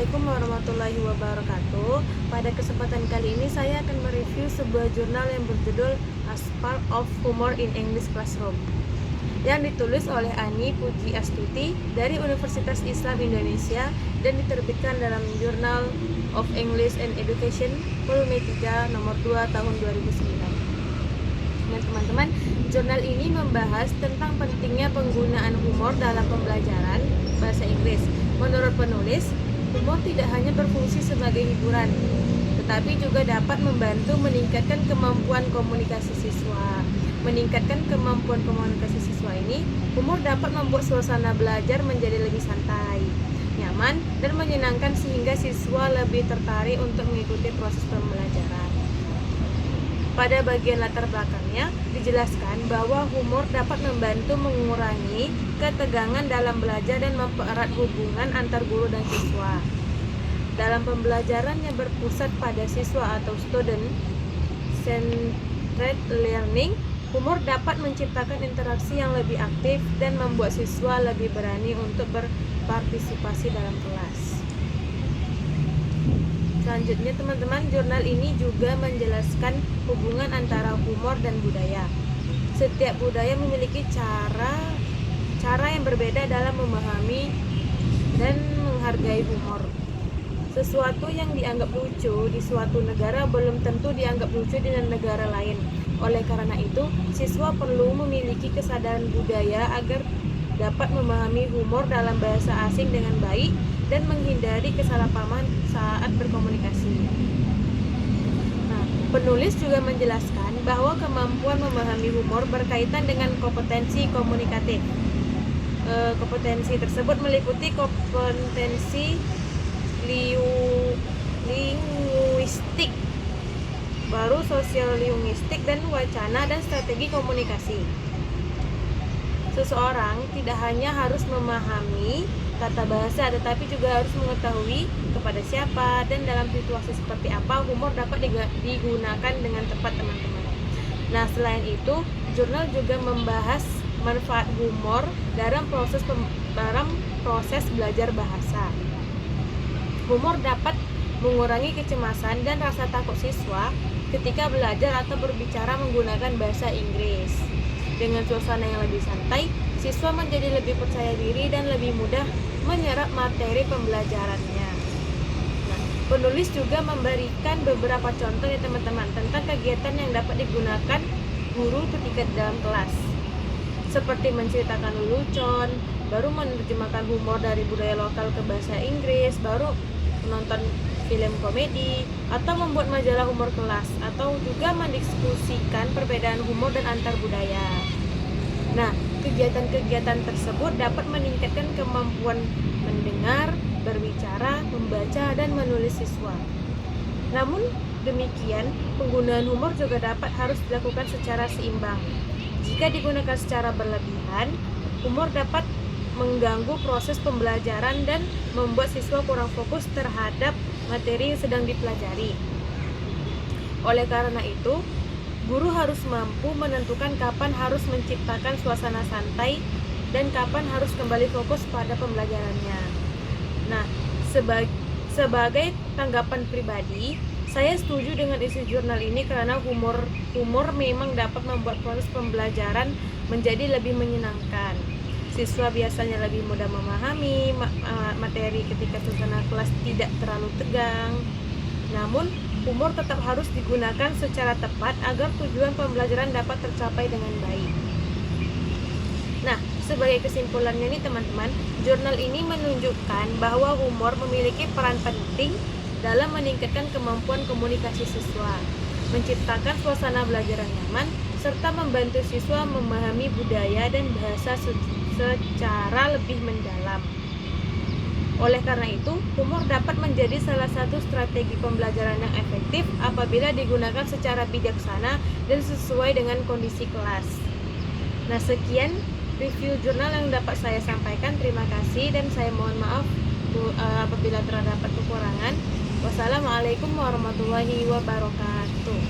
Assalamualaikum warahmatullahi wabarakatuh. Pada kesempatan kali ini saya akan mereview sebuah jurnal yang berjudul As Part of Humor in English Classroom, yang ditulis oleh Ani Puji Astuti dari Universitas Islam Indonesia dan diterbitkan dalam Journal of English and Education volume 3 nomor 2 tahun 2009. Nah teman-teman, jurnal ini membahas tentang pentingnya penggunaan humor dalam pembelajaran bahasa Inggris. Menurut penulis, humor tidak hanya berfungsi sebagai hiburan, tetapi juga dapat membantu meningkatkan kemampuan komunikasi siswa. Meningkatkan kemampuan komunikasi siswa ini, humor dapat membuat suasana belajar menjadi lebih santai, nyaman, dan menyenangkan sehingga siswa lebih tertarik untuk mengikuti proses pembelajaran. Pada bagian latar belakangnya, dijelaskan bahwa humor dapat membantu mengurangi ketegangan dalam belajar dan mempererat hubungan antar guru dan siswa. Dalam pembelajaran yang berpusat pada siswa atau student-centered learning, humor dapat menciptakan interaksi yang lebih aktif dan membuat siswa lebih berani untuk berpartisipasi dalam kelas. Selanjutnya teman-teman, jurnal ini juga menjelaskan hubungan antara humor dan budaya. Setiap budaya memiliki cara yang berbeda dalam memahami dan menghargai humor. Sesuatu yang dianggap lucu di suatu negara belum tentu dianggap lucu di negara lain. Oleh karena itu, siswa perlu memiliki kesadaran budaya agar dapat memahami humor dalam bahasa asing dengan baik dan menghindari kesalahpahaman saat berkomunikasi. Nah, penulis juga menjelaskan bahwa kemampuan memahami humor berkaitan dengan kompetensi komunikatif. Kompetensi tersebut meliputi kompetensi linguistik, baru sosial linguistik, dan wacana dan strategi komunikasi. Seseorang tidak hanya harus memahami tata bahasa, tetapi juga harus mengetahui kepada siapa dan dalam situasi seperti apa humor dapat digunakan dengan tepat, teman-teman. Nah, selain itu, jurnal juga membahas manfaat humor dalam proses belajar bahasa. Humor dapat mengurangi kecemasan dan rasa takut siswa ketika belajar atau berbicara menggunakan bahasa Inggris. Dengan suasana yang lebih santai, siswa menjadi lebih percaya diri dan lebih mudah menyerap materi pembelajarannya. Nah, penulis juga memberikan beberapa contoh ya teman-teman tentang kegiatan yang dapat digunakan guru ketika dalam kelas, seperti menceritakan lelucon, baru menerjemahkan humor dari budaya lokal ke bahasa Inggris, baru menonton film komedi, atau membuat majalah humor kelas, atau juga mendiskusikan perbedaan humor dan antar budaya. Nah, kegiatan-kegiatan tersebut dapat meningkatkan kemampuan mendengar, berbicara, membaca, dan menulis siswa. Namun demikian, penggunaan humor juga harus dilakukan secara seimbang. Jika digunakan secara berlebihan, humor dapat mengganggu proses pembelajaran dan membuat siswa kurang fokus terhadap materi yang sedang dipelajari. Oleh karena itu, guru harus mampu menentukan kapan harus menciptakan suasana santai dan kapan harus kembali fokus pada pembelajarannya. Nah, sebagai tanggapan pribadi, saya setuju dengan isi jurnal ini karena humor memang dapat membuat proses pembelajaran menjadi lebih menyenangkan. Siswa biasanya lebih mudah memahami materi ketika suasana kelas tidak terlalu tegang. Namun, humor tetap harus digunakan secara tepat agar tujuan pembelajaran dapat tercapai dengan baik. Nah, sebagai kesimpulannya nih teman-teman, jurnal ini menunjukkan bahwa humor memiliki peran penting dalam meningkatkan kemampuan komunikasi siswa, menciptakan suasana belajar yang nyaman, serta membantu siswa memahami budaya dan bahasa secara lebih mendalam. Oleh karena itu, humor dapat menjadi salah satu strategi pembelajaran yang efektif apabila digunakan secara bijaksana dan sesuai dengan kondisi kelas. Nah, sekian review jurnal yang dapat saya sampaikan. Terima kasih dan saya mohon maaf apabila terdapat kekurangan. Wassalamualaikum warahmatullahi wabarakatuh.